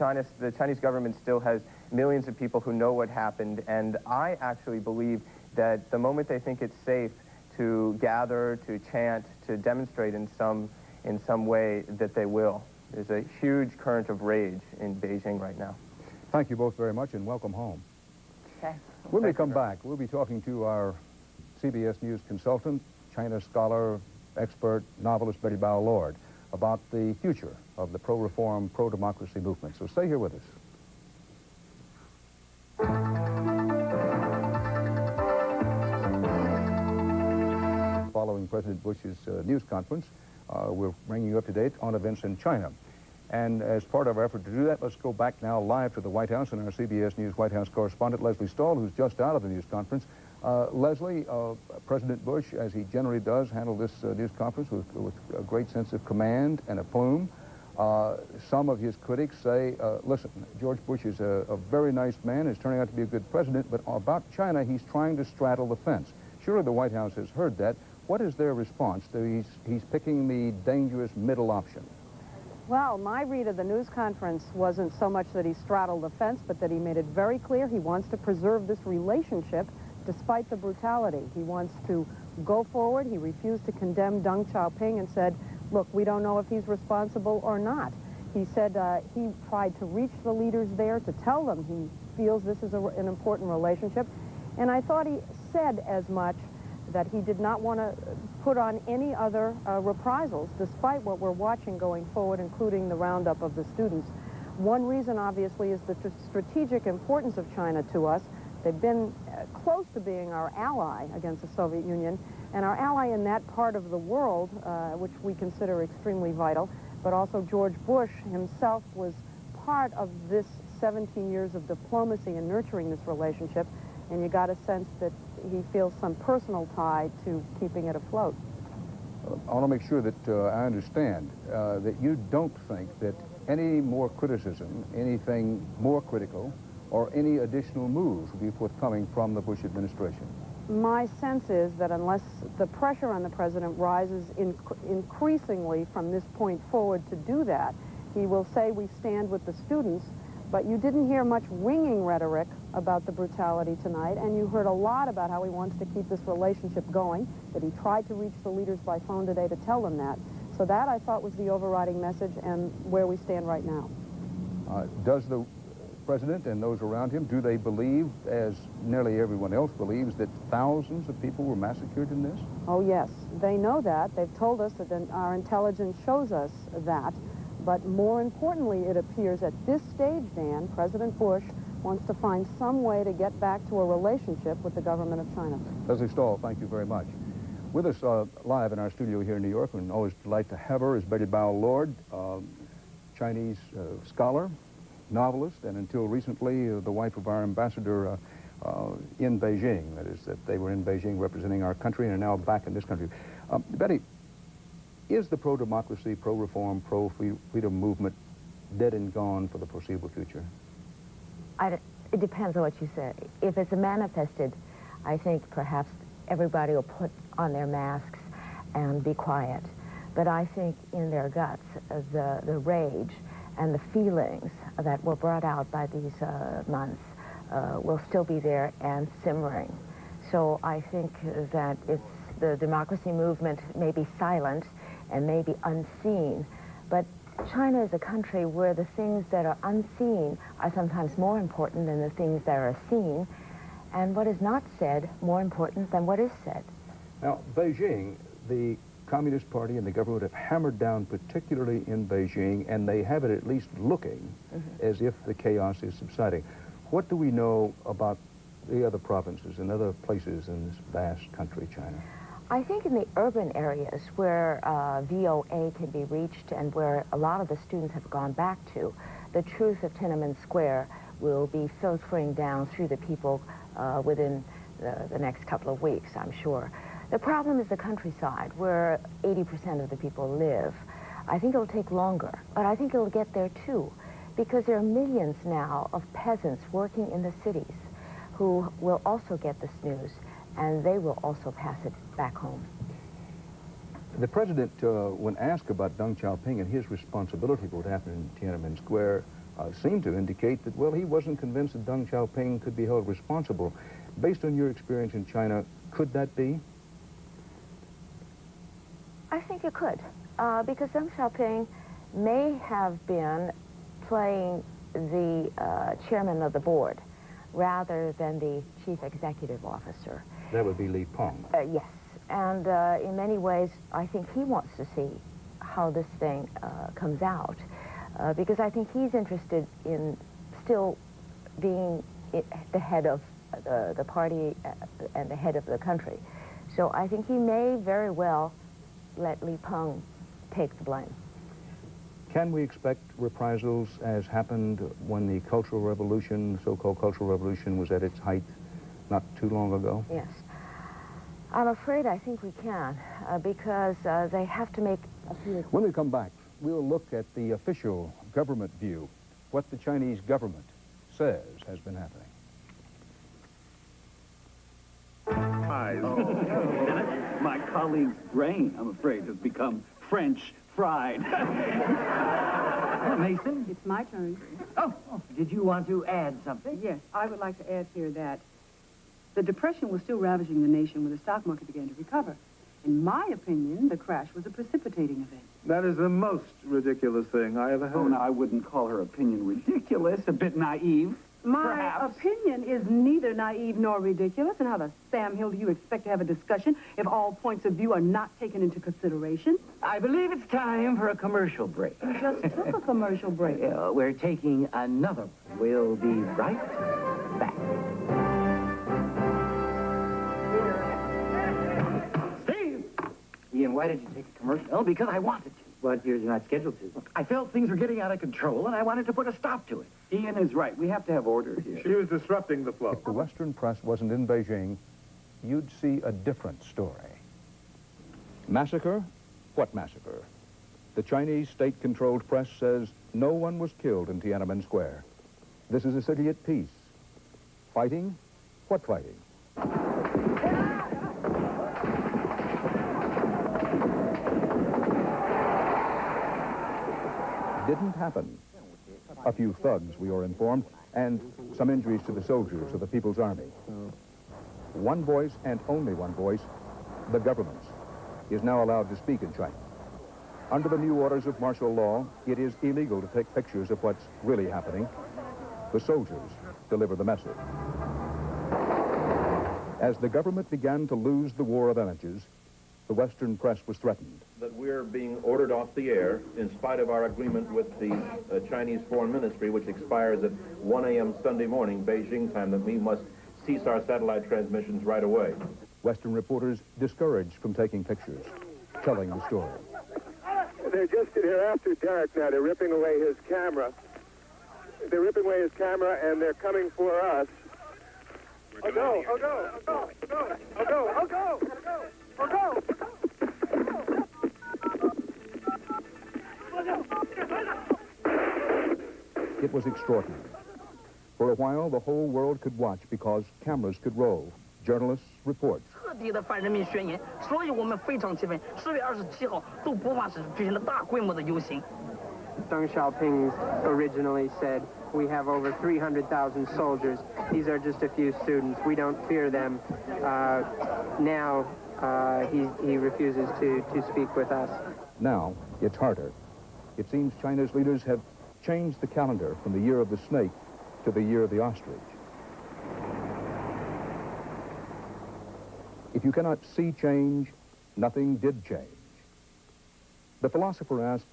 the Chinese government still has millions of people who know what happened, and I actually believe that the moment they think it's safe to gather, to chant, to demonstrate in some way, that they will. There's a huge current of rage in Beijing right now. Thank you both very much, and welcome home. Okay. When we come back, we'll be talking to our CBS News consultant, China scholar, expert, novelist Betty Bao Lord about the future of the pro-reform, pro-democracy movement. So stay here with us. Following President Bush's news conference, we're bringing you up to date on events in China. And as part of our effort to do that, let's go back now live to the White House and our CBS News White House correspondent, Leslie Stahl, who's just out of the news conference. Leslie, President Bush, as he generally does, handled this news conference with a great sense of command and aplomb. Some of his critics say, listen, George Bush is a very nice man, is turning out to be a good president, but about China, he's trying to straddle the fence. Surely the White House has heard that. What is their response to he's picking the dangerous middle option? Well, my read of the news conference wasn't so much that he straddled the fence, but that he made it very clear he wants to preserve this relationship despite the brutality. He wants to go forward. He refused to condemn Deng Xiaoping and said, look, we don't know if he's responsible or not. He said he tried to reach the leaders there to tell them he feels this is an important relationship. And I thought he said as much, that he did not want to put on any other reprisals, despite what we're watching going forward, including the roundup of the students. One reason, obviously, is the strategic importance of China to us. They've been close to being our ally against the Soviet Union, and our ally in that part of the world, which we consider extremely vital. But also George Bush himself was part of this 17 years of diplomacy and nurturing this relationship, and you got a sense that he feels some personal tie to keeping it afloat. I want to make sure that I understand that you don't think that any more criticism, anything more critical, or any additional moves will be forthcoming from the Bush administration. My sense is that unless the pressure on the president rises increasingly from this point forward to do that, he will say we stand with the students, but you didn't hear much ringing rhetoric about the brutality tonight, and you heard a lot about how he wants to keep this relationship going, that he tried to reach the leaders by phone today to tell them that. So that, I thought, was the overriding message and where we stand right now. Does the president and those around him, do they believe, as nearly everyone else believes, that thousands of people were massacred in this? Oh, yes. They know that. They've told us that our intelligence shows us that. But more importantly, it appears at this stage, Dan, President Bush wants to find some way to get back to a relationship with the government of China. Leslie Stahl, thank you very much. With us live in our studio here in New York, and always delight to have her, is Betty Bao-Lord, Chinese scholar, novelist, and until recently the wife of our ambassador in Beijing. That is, that they were in Beijing representing our country and are now back in this country. Betty, is the pro-democracy, pro-reform, pro-freedom movement dead and gone for the foreseeable future? It depends on what you say. If it's manifested, I think perhaps everybody will put on their masks and be quiet. But I think in their guts, the rage and the feelings that were brought out by these months will still be there and simmering. So I think that the democracy movement may be silent and may be unseen, but China is a country where the things that are unseen are sometimes more important than the things that are seen, and what is not said more important than what is said. Now, Beijing, the Communist Party and the government have hammered down, particularly in Beijing, and they have it at least looking as if the chaos is subsiding. What do we know about the other provinces and other places in this vast country, China? I think in the urban areas where VOA can be reached and where a lot of the students have gone back to, the truth of Tiananmen Square will be filtering down through the people within the next couple of weeks, I'm sure. The problem is the countryside, where 80% of the people live. I think it'll take longer, but I think it'll get there too, because there are millions now of peasants working in the cities who will also get this news, and they will also pass it back home. The president, when asked about Deng Xiaoping and his responsibility for what happened in Tiananmen Square, seemed to indicate that, well, he wasn't convinced that Deng Xiaoping could be held responsible. Based on your experience in China, could that be? I think it could, because Deng Xiaoping may have been playing the chairman of the board rather than the chief executive officer. That would be Li Peng. Yes, and in many ways, I think he wants to see how this thing comes out, because I think he's interested in still being the head of the party and the head of the country. So I think he may very well let Li Peng take the blame. Can we expect reprisals as happened when the Cultural Revolution, the so-called Cultural Revolution, was at its height not too long ago? Yes. I'm afraid I think we can, because they have to make a few... When we come back, we'll look at the official government view, what the Chinese government says has been happening. My colleague's brain, I'm afraid, has become French fried. Mason? It's my turn. Oh, did you want to add something? Yes, I would like to add here that the Depression was still ravaging the nation when the stock market began to recover. In my opinion, the crash was a precipitating event. That is the most ridiculous thing I ever heard. Oh, no, I wouldn't call her opinion ridiculous, a bit naive. My opinion is neither naive nor ridiculous, and how the Sam Hill do you expect to have a discussion if all points of view are not taken into consideration? I believe it's time for a commercial break. You just took a commercial break. We're taking another one. We'll be right back. Steve! Ian, why did you take a commercial? Well, because I wanted to. But you're not scheduled to. I felt things were getting out of control, and I wanted to put a stop to it. Ian is right. We have to have order here. She was disrupting the flow. If the Western press wasn't in Beijing, you'd see a different story. Massacre? What massacre? The Chinese state-controlled press says no one was killed in Tiananmen Square. This is a city at peace. Fighting? What fighting? Didn't happen. A few thugs, we are informed, and some injuries to the soldiers of the People's Army. One voice, and only one voice, the government's, is now allowed to speak in China. Under the new orders of martial law, it is illegal to take pictures of what's really happening. The soldiers deliver the message. As the government began to lose the war of images, the Western press was threatened. That we're being ordered off the air in spite of our agreement with the Chinese Foreign Ministry, which expires at 1 a.m. Sunday morning, Beijing time, that we must cease our satellite transmissions right away. Western reporters discouraged from taking pictures, telling the story. They're just here after dark now. They're ripping away his camera. They're ripping away his camera, and they're coming for us. Oh, go, oh, go, oh, go, oh, go, oh, go, oh, go, oh, go, oh, go. It was extraordinary. For a while, the whole world could watch because cameras could roll. Journalists report. 特地的反人民宣言，所以我们非常气愤。10月27号，都不法是举行了大规模的游行。Deng Xiaoping originally said, we have over 300,000 soldiers. These are just a few students. We don't fear them. Now, he refuses to speak with us. Now, it's harder. It seems China's leaders have changed the calendar from the year of the snake to the year of the ostrich. If you cannot see change, nothing did change. The philosopher asks,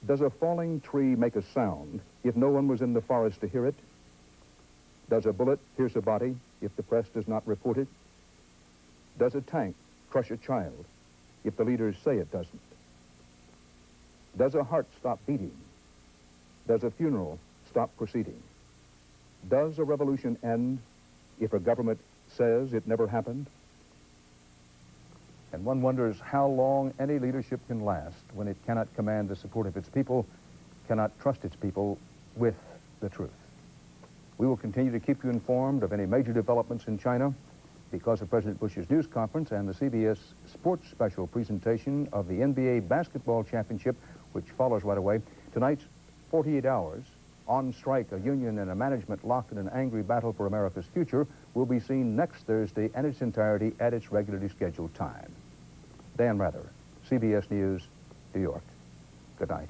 does a falling tree make a sound if no one was in the forest to hear it? Does a bullet pierce a body if the press does not report it? Does a tank crush a child if the leaders say it doesn't? Does a heart stop beating? Does a funeral stop proceeding? Does a revolution end if a government says it never happened? And one wonders how long any leadership can last when it cannot command the support of its people, cannot trust its people with the truth. We will continue to keep you informed of any major developments in China because of President Bush's news conference and the CBS Sports Special presentation of the NBA Basketball Championship, which follows right away. Tonight's 48 Hours, On Strike, a union and a management locked in an angry battle for America's future, will be seen next Thursday in its entirety at its regularly scheduled time. Dan Rather, CBS News, New York. Good night.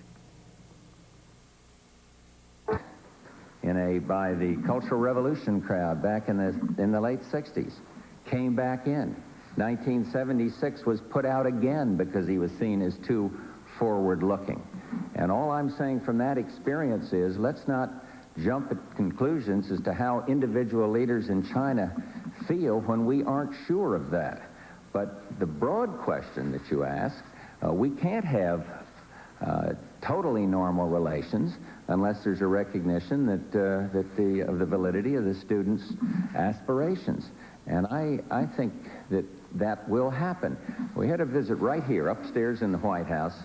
By the Cultural Revolution crowd back in the late 60s, came back in. 1976 was put out again because he was seen as too forward-looking. And all I'm saying from that experience is let's not jump at conclusions as to how individual leaders in China feel when we aren't sure of that. But the broad question that you ask, we can't have totally normal relations unless there's a recognition that of the validity of the students' aspirations. And I think that that will happen. We had a visit right here, upstairs in the White House,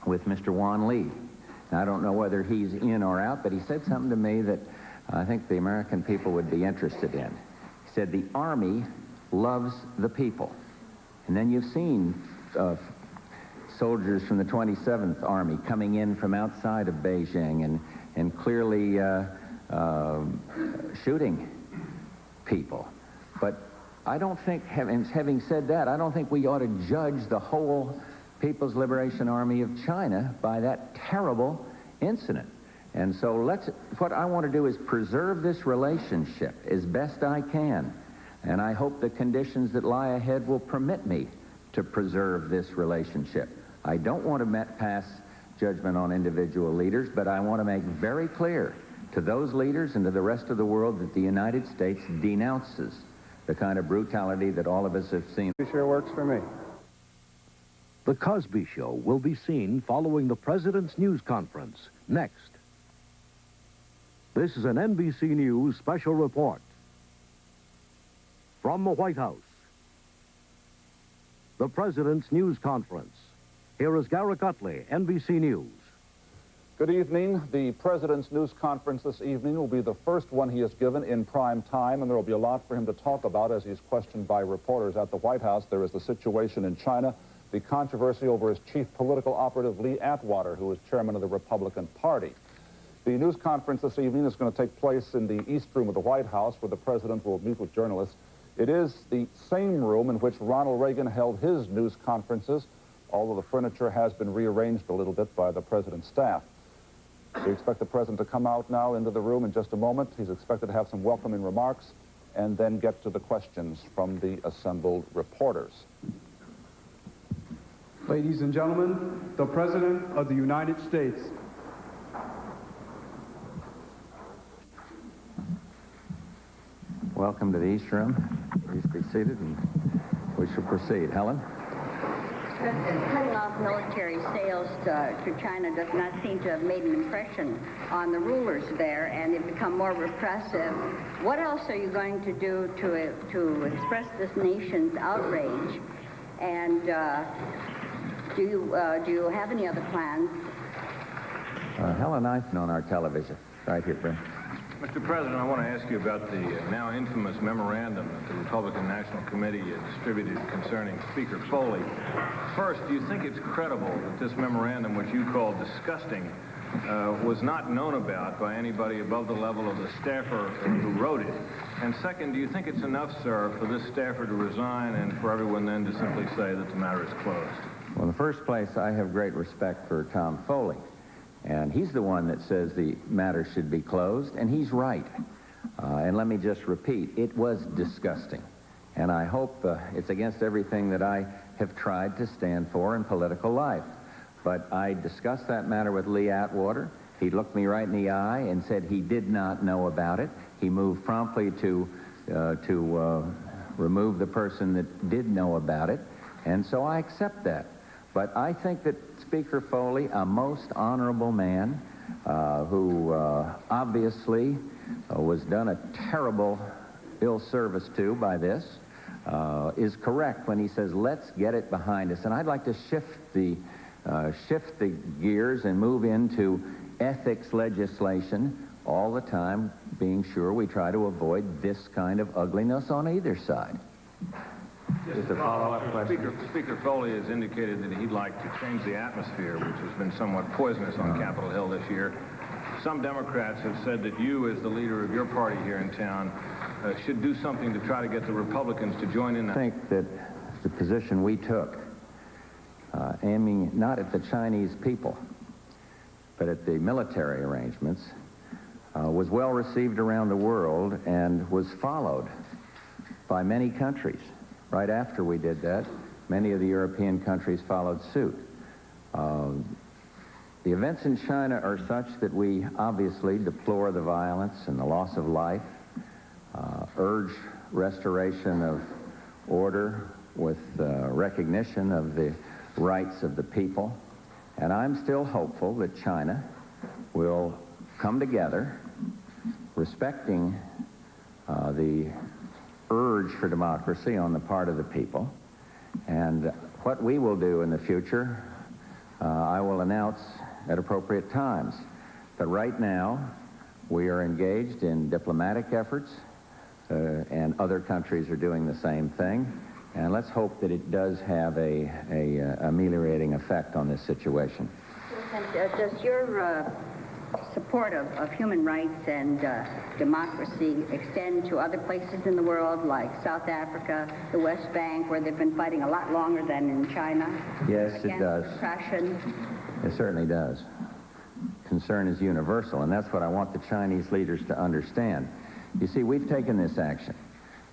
with Mr. Wan Lee. Now, I don't know whether he's in or out, but he said something to me that I think the American people would be interested in. He said, the Army loves the people. And then you've seen soldiers from the 27th Army coming in from outside of Beijing and clearly shooting people. But I don't think, having said that, I don't think we ought to judge the whole People's Liberation Army of China by that terrible incident. And so what I want to do is preserve this relationship as best I can. And I hope the conditions that lie ahead will permit me to preserve this relationship. I don't want to pass judgment on individual leaders, but I want to make very clear to those leaders and to the rest of the world that the United States denounces the kind of brutality that all of us have seen. It sure works for me. The Cosby Show will be seen following the President's news conference next. This is an NBC News special report. From the White House, the President's news conference. Here is Garrick Utley, NBC News. Good evening. The President's news conference this evening will be the first one he has given in prime time, and there will be a lot for him to talk about as he's questioned by reporters at the White House. There is the situation in China, the controversy over his chief political operative, Lee Atwater, who is chairman of the Republican Party. The news conference this evening is going to take place in the East Room of the White House, where the President will meet with journalists. It is the same room in which Ronald Reagan held his news conferences, although the furniture has been rearranged a little bit by the President's staff. We expect the President to come out now into the room in just a moment. He's expected to have some welcoming remarks and then get to the questions from the assembled reporters. Ladies and gentlemen, the President of the United States. Welcome to the East Room. Please be seated and we shall proceed. Helen? President, cutting off military sales to China does not seem to have made an impression on the rulers there, and they've become more repressive. What else are you going to do to express this nation's outrage? And do you have any other plans? Helen Eisen on our television. Right here, Brent. Mr. President, I want to ask you about the now infamous memorandum that the Republican National Committee distributed concerning Speaker Foley. First, do you think it's credible that this memorandum, which you call disgusting, was not known about by anybody above the level of the staffer who wrote it? And second, do you think it's enough, sir, for this staffer to resign and for everyone then to simply say that the matter is closed? Well, in the first place, I have great respect for Tom Foley. And he's the one that says the matter should be closed, and he's right. And let me just repeat, it was disgusting. And I hope it's against everything that I have tried to stand for in political life. But I discussed that matter with Lee Atwater. He looked me right in the eye and said he did not know about it. He moved promptly to remove the person that did know about it. And so I accept that. But I think that Speaker Foley, a most honorable man who obviously was done a terrible ill service to by this, is correct when he says, let's get it behind us. And I'd like to shift the gears and move into ethics legislation all the time, being sure we try to avoid this kind of ugliness on either side. Just a follow-up question. Speaker Foley has indicated that he'd like to change the atmosphere, which has been somewhat poisonous on Capitol Hill this year. Some Democrats have said that you, as the leader of your party here in town, should do something to try to get the Republicans to join in. I think that the position we took, aiming not at the Chinese people, but at the military arrangements, was well received around the world and was followed by many countries. Right after we did that, many of the European countries followed suit. The events in China are such that we obviously deplore the violence and the loss of life, urge restoration of order with recognition of the rights of the people. And I'm still hopeful that China will come together, respecting the urge urge for democracy on the part of the people. And what we will do in the future, I will announce at appropriate times. But right now, we are engaged in diplomatic efforts, and other countries are doing the same thing. And let's hope that it does have a ameliorating effect on this situation. Does your support of human rights and democracy extend to other places in the world, like South Africa, the West Bank, where they've been fighting a lot longer than in China? Yes, it does. Repression? It certainly does. Concern is universal, and that's what I want the Chinese leaders to understand. You see, we've taken this action.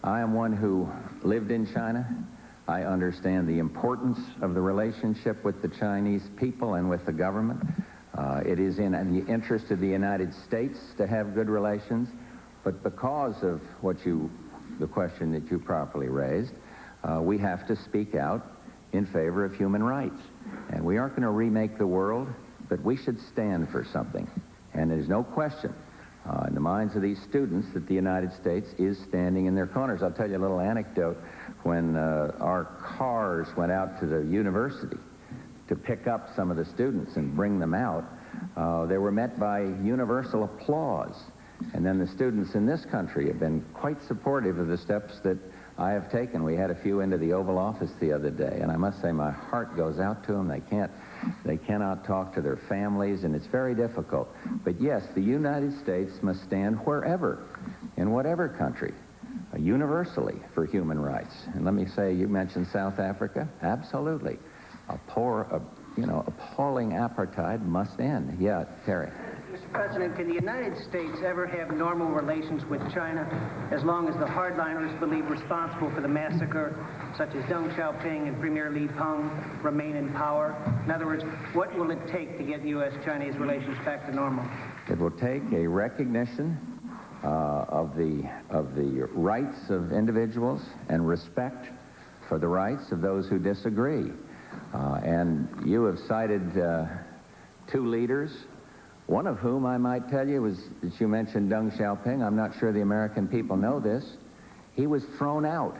I am one who lived in China. I understand the importance of the relationship with the Chinese people and with the government. It is in the interest of the United States to have good relations, but because of the question that you properly raised, we have to speak out in favor of human rights. And we aren't going to remake the world, but we should stand for something. And there's no question in the minds of these students that the United States is standing in their corners. I'll tell you a little anecdote. When our cars went out to the university to pick up some of the students and bring them out, they were met by universal applause. And then the students in this country have been quite supportive of the steps that I have taken. We had a few into the Oval Office the other day, and I must say my heart goes out to them. They cannot talk to their families, and it's very difficult. But yes, the United States must stand wherever, in whatever country, universally for human rights. And let me say, you mentioned South Africa. Absolutely. Appalling apartheid must end. Yeah, Terry. Mr. President, can the United States ever have normal relations with China as long as the hardliners believed responsible for the massacre, such as Deng Xiaoping and Premier Li Peng, remain in power? In other words, what will it take to get U.S.-Chinese relations back to normal? It will take a recognition of the rights of individuals and respect for the rights of those who disagree. And you have cited two leaders, one of whom I might tell you was, that you mentioned Deng Xiaoping. I'm not sure the American people know this. He was thrown out